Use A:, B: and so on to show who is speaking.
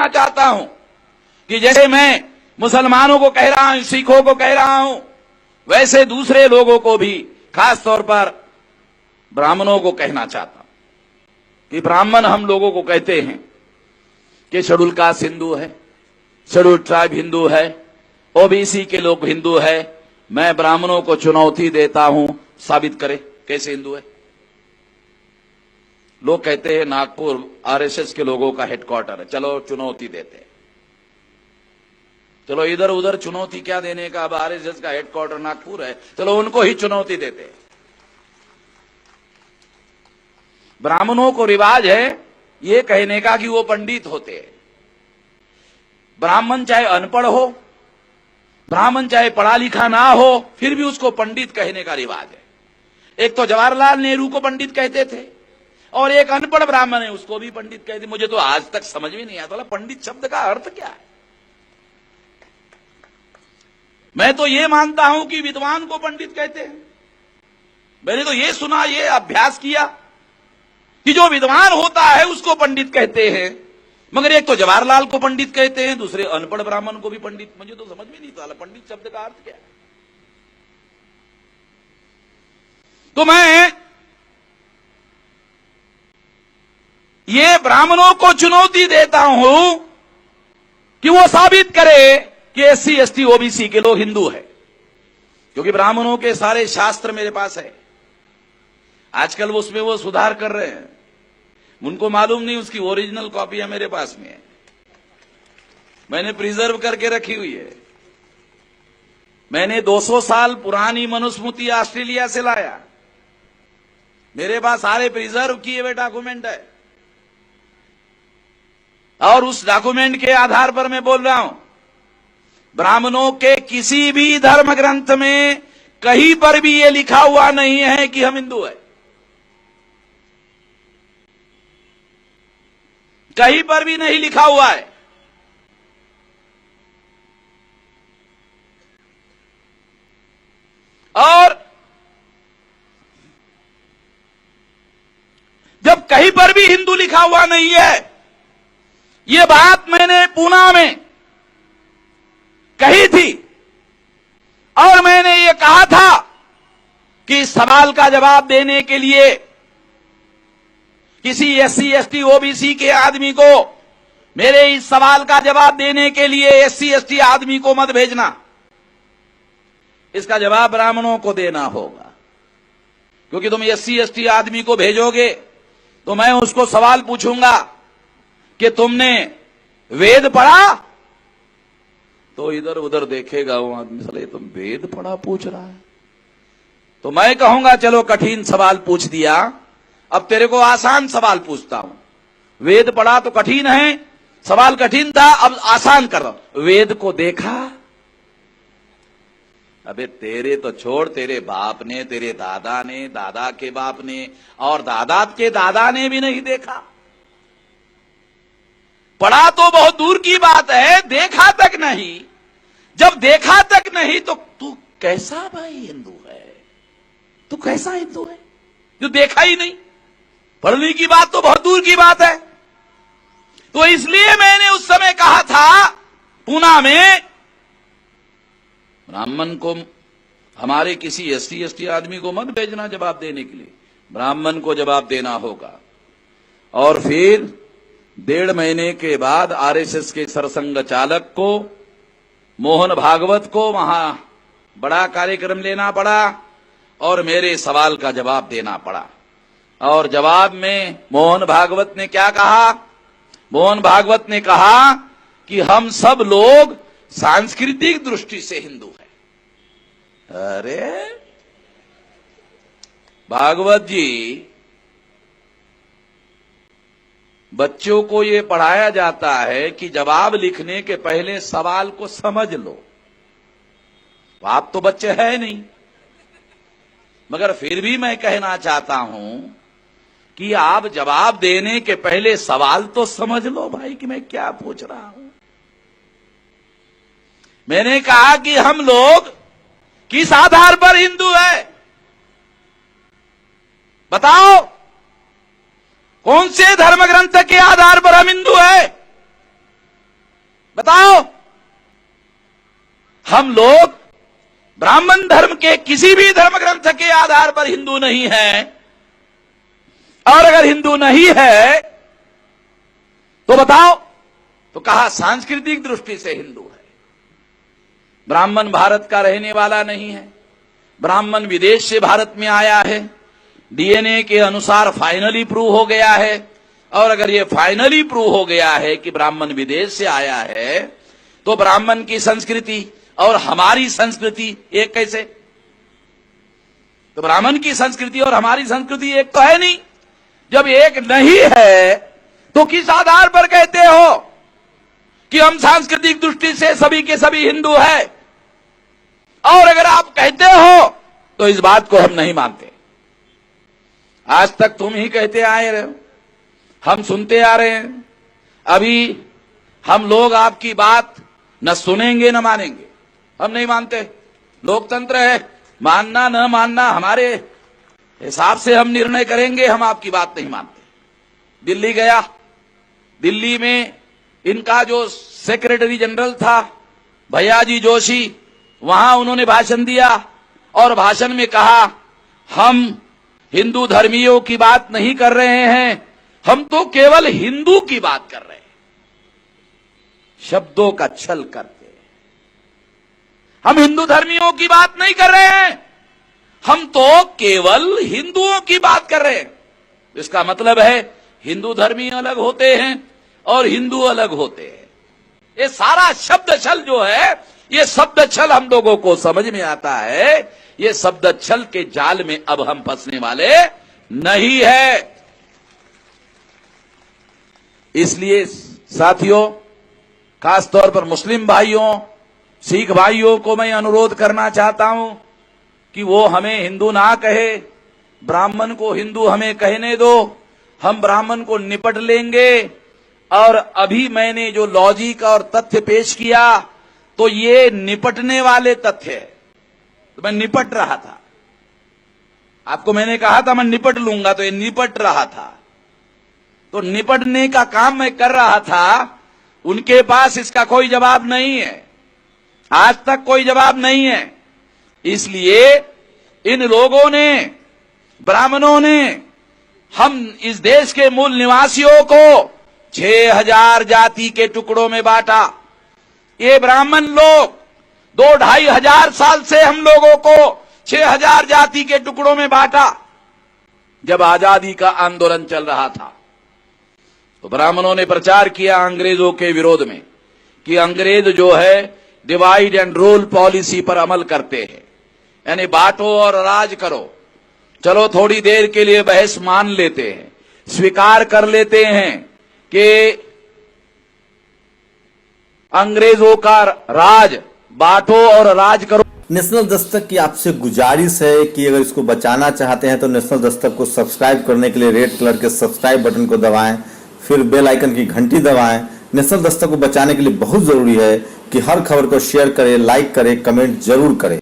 A: कहना चाहता हूं कि जैसे मैं मुसलमानों को कह रहा हूं, सिखों को कह रहा हूं, वैसे दूसरे लोगों को भी, खास तौर पर ब्राह्मणों को कहना चाहता हूं कि ब्राह्मण हम लोगों को कहते हैं कि शेड्यूल कास्ट हिंदू है, शेड्यूल ट्राइब हिंदू है, ओबीसी के लोग हिंदू है। मैं ब्राह्मणों को चुनौती देता हूं, साबित करें कैसे हिंदू है। लोग कहते हैं नागपुर आरएसएस के लोगों का हेडक्वार्टर है, चलो चुनौती देते हैं। चलो इधर उधर चुनौती क्या देने का, अब आरएसएस का हेडक्वार्टर नागपुर है, चलो उनको ही चुनौती देते हैं। ब्राह्मणों को रिवाज है ये कहने का कि वो पंडित होते हैं। ब्राह्मण चाहे अनपढ़ हो, ब्राह्मण चाहे पढ़ा लिखा ना हो, फिर भी उसको पंडित कहने का रिवाज है। एक तो जवाहरलाल नेहरू को पंडित कहते थे और एक अनपढ़ ब्राह्मण है उसको भी पंडित कहते। मुझे तो आज तक समझ में नहीं आता पंडित शब्द का अर्थ क्या है। मैं तो ये मानता हूं कि विद्वान को पंडित कहते हैं। मैंने तो ये सुना, ये अभ्यास किया कि जो विद्वान होता है उसको पंडित कहते हैं, मगर एक तो जवाहरलाल को पंडित कहते हैं, दूसरे अनपढ़ ब्राह्मण को भी पंडित। मुझे तो समझ में नहीं आता पंडित शब्द का अर्थ क्या है। तो मैं ये ब्राह्मणों को चुनौती देता हूं कि वो साबित करे कि एससी एसटी ओबीसी के लोग हिंदू है, क्योंकि ब्राह्मणों के सारे शास्त्र मेरे पास है। आजकल वो उसमें वो सुधार कर रहे हैं, उनको मालूम नहीं उसकी ओरिजिनल कॉपियां मेरे पास में है, मैंने प्रिजर्व करके रखी हुई है। मैंने 200 साल पुरानी मनुस्मृति ऑस्ट्रेलिया से लाया, मेरे पास सारे प्रिजर्व किए हुए डॉक्यूमेंट है और उस डॉक्यूमेंट के आधार पर मैं बोल रहा हूं ब्राह्मणों के किसी भी धर्म ग्रंथ में कहीं पर भी ये लिखा हुआ नहीं है कि हम हिंदू है। कहीं पर भी नहीं लिखा हुआ है। और जब कहीं पर भी हिंदू लिखा हुआ नहीं है, ये बात मैंने पूना में कही थी और मैंने ये कहा था कि इस सवाल का जवाब देने के लिए किसी एससी एसटी ओबीसी के आदमी को, मेरे इस सवाल का जवाब देने के लिए एससी एसटी आदमी को मत भेजना, इसका जवाब ब्राह्मणों को देना होगा। क्योंकि तुम एससी एसटी आदमी को भेजोगे तो मैं उसको सवाल पूछूंगा कि तुमने वेद पढ़ा, तो इधर उधर देखेगा वो आदमी, साले तुम वेद पढ़ा पूछ रहा है। तो मैं कहूंगा चलो कठिन सवाल पूछ दिया, अब तेरे को आसान सवाल पूछता हूं। वेद पढ़ा तो कठिन है, सवाल कठिन था, अब आसान कर दो। वेद को देखा? अबे तेरे तो छोड़, तेरे बाप ने, तेरे दादा ने, दादा के बाप ने और दादा के दादा ने भी नहीं देखा। पढ़ा तो बहुत दूर की बात है, देखा तक नहीं। जब देखा तक नहीं तो तू कैसा भाई हिंदू है? तू कैसा हिंदू है जो देखा ही नहीं? पढ़ने की बात तो बहुत दूर की बात है। तो इसलिए मैंने उस समय कहा था पूना में, ब्राह्मण को, हमारे किसी एससी एसटी आदमी को मत भेजना जवाब देने के लिए, ब्राह्मण को जवाब देना होगा। और फिर 1.5 महीने के बाद आरएसएस के सरसंघ चालक को, मोहन भागवत को वहां बड़ा कार्यक्रम लेना पड़ा और मेरे सवाल का जवाब देना पड़ा। और जवाब में मोहन भागवत ने क्या कहा? मोहन भागवत ने कहा कि हम सब लोग सांस्कृतिक दृष्टि से हिंदू हैं। अरे भागवत जी, बच्चों को ये पढ़ाया जाता है कि जवाब लिखने के पहले सवाल को समझ लो। आप तो बच्चे हैं नहीं, मगर फिर भी मैं कहना चाहता हूं कि आप जवाब देने के पहले सवाल तो समझ लो भाई कि मैं क्या पूछ रहा हूं। मैंने कहा कि हम लोग किस आधार पर हिंदू है, बताओ कौन से धर्म ग्रंथ के आधार पर हम हिंदू है? बताओ, हम लोग ब्राह्मण धर्म के किसी भी धर्म ग्रंथ के आधार पर हिंदू नहीं है, और अगर हिंदू नहीं है तो बताओ, तो कहा सांस्कृतिक दृष्टि से हिंदू है। ब्राह्मण भारत का रहने वाला नहीं है, ब्राह्मण विदेश से भारत में आया है, डीएनए के अनुसार फाइनली प्रूव हो गया है। और अगर ये फाइनली प्रूव हो गया है कि ब्राह्मण विदेश से आया है, तो ब्राह्मण की संस्कृति और हमारी संस्कृति एक कैसे? तो ब्राह्मण की संस्कृति और हमारी संस्कृति एक तो है नहीं। जब एक नहीं है तो किस आधार पर कहते हो कि हम सांस्कृतिक दृष्टि से सभी के सभी हिंदू है? और अगर आप कहते हो तो इस बात को हम नहीं मानते। आज तक तुम ही कहते आए रहे हो, हम सुनते आ रहे हैं। अभी हम लोग आपकी बात न सुनेंगे न मानेंगे, हम नहीं मानते। लोकतंत्र है, मानना न मानना हमारे हिसाब से हम निर्णय करेंगे, हम आपकी बात नहीं मानते। दिल्ली गया, दिल्ली में इनका जो सेक्रेटरी जनरल था भैयाजी जोशी, वहां उन्होंने भाषण दिया और भाषण में कहा हम हिंदू धर्मियों की बात नहीं कर रहे हैं, हम तो केवल हिंदू की बात कर रहे हैं। शब्दों का छल करते हैं। हम हिंदू धर्मियों की बात नहीं कर रहे हैं, हम तो केवल हिंदुओं की बात कर रहे हैं। इसका मतलब है हिंदू धर्मी अलग होते हैं और हिंदू अलग होते हैं। ये सारा शब्द छल जो है, ये शब्द छल हम लोगों को समझ में आता है। ये शब्द छल के जाल में अब हम फंसने वाले नहीं है। इसलिए साथियों, खासतौर पर मुस्लिम भाइयों, सिख भाइयों को मैं अनुरोध करना चाहता हूं कि वो हमें हिंदू ना कहे, ब्राह्मण को हिंदू हमें कहने दो, हम ब्राह्मण को निपट लेंगे। और अभी मैंने जो लॉजिक और तथ्य पेश किया, तो ये निपटने वाले तथ्य है। तो मैं निपट रहा था, आपको मैंने कहा था मैं निपट लूंगा, तो ये निपट रहा था। तो निपटने का काम मैं कर रहा था। उनके पास इसका कोई जवाब नहीं है, आज तक कोई जवाब नहीं है। इसलिए इन लोगों ने, ब्राह्मणों ने, हम इस देश के मूल निवासियों को 6000 जाति के टुकड़ों में बांटा। ये ब्राह्मण लोग 2-2.5 हजार साल से हम लोगों को 6000 जाति के टुकड़ों में बांटा। जब आजादी का आंदोलन चल रहा था तो ब्राह्मणों ने प्रचार किया अंग्रेजों के विरोध में कि अंग्रेज जो है डिवाइड एंड रूल पॉलिसी पर अमल करते हैं, यानी बांटो और राज करो। चलो थोड़ी देर के लिए बहस मान लेते हैं, स्वीकार कर लेते हैं कि अंग्रेजों का राज बांटो और राज करो।
B: नेशनल दस्तक की आपसे गुजारिश है कि अगर इसको बचाना चाहते हैं तो नेशनल दस्तक को सब्सक्राइब करने के लिए रेड कलर के सब्सक्राइब बटन को दबाएं, फिर बेल आइकन की घंटी दबाएं। नेशनल दस्तक को बचाने के लिए बहुत जरूरी है कि हर खबर को शेयर करें, लाइक करें, कमेंट जरूर करें।